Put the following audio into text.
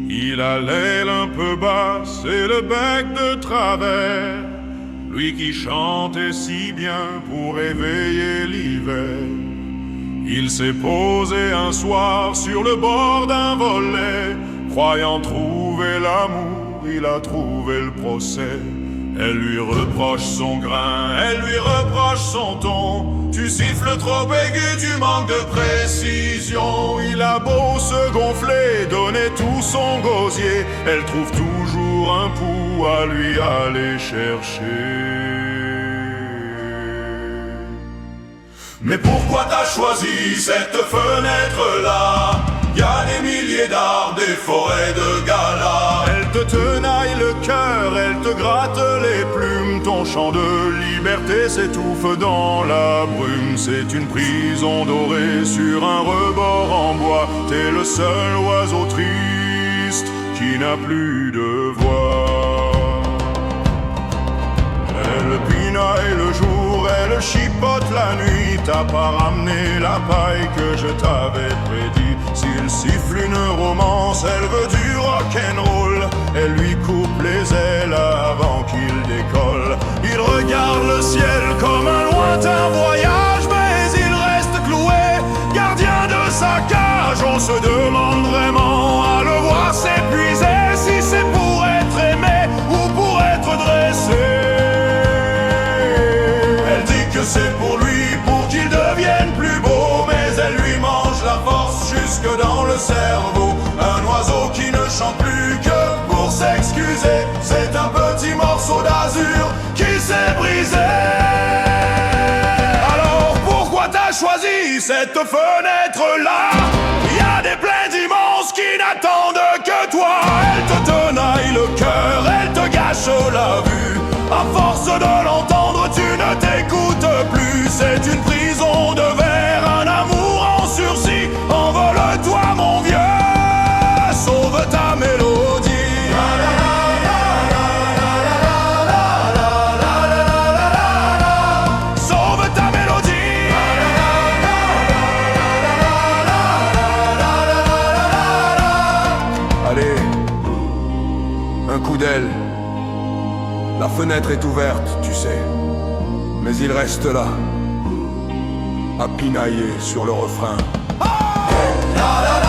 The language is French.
Il a l'aile un peu basse et le bec de travers, lui qui chantait si bien pour éveiller l'hiver. Il s'est posé un soir sur le bord d'un volet, croyant trouver l'amour, il a trouvé le procès. Elle lui reproche son grain, elle lui reproche son ton. Tu siffles trop aigu, tu manques de précision. Il a beau se gonfler, donner tout son gosier, elle trouve toujours un pouls à lui aller chercher. Mais pourquoi t'as choisi cette fenêtre-là? Y a des milliers d'arbres, des forêts de galas. Elle te tenaille le cœur, elle te gratte les plumes. Ton chant de liberté s'étouffe dans la brume. C'est une prison dorée sur un rebord en bois. T'es le seul oiseau triste qui n'a plus de voix. Elle pinaille le jour, elle chipote la nuit. T'as pas ramené la paille que je t'avais prédit. S'il siffle une romance, elle veut du rock'n'roll. Elle lui coupe les ailes avant qu'il décolle. Il regarde le ciel comme un lointain voyage, mais il reste cloué, gardien de sa cage. On se demande vraiment à le voir s'épuiser, si c'est pour être aimé ou pour être dressé. Elle dit que c'est pour lui, pour qu'il devienne plus beau, mais elle lui mange la force jusque dans le cerveau. Un oiseau qui ne chante plus que pour s'excuser. C'est un petit morceau d'azur qui s'est brisé. Alors pourquoi t'as choisi cette fenêtre-là? Y a des plaines immenses qui n'attendent que toi. Elle te tenaille le cœur, elle te gâche la vue. À force de l'entendre, tu ne t'écoutes plus. C'est une prison de verre, un amour en sursis. Envole-toi mon vieux, sauve ta mélodie. Sauve ta mélodie. Allez, un coup d'aile. La fenêtre est ouverte, tu sais, mais il reste là, à pinailler sur le refrain. La la la.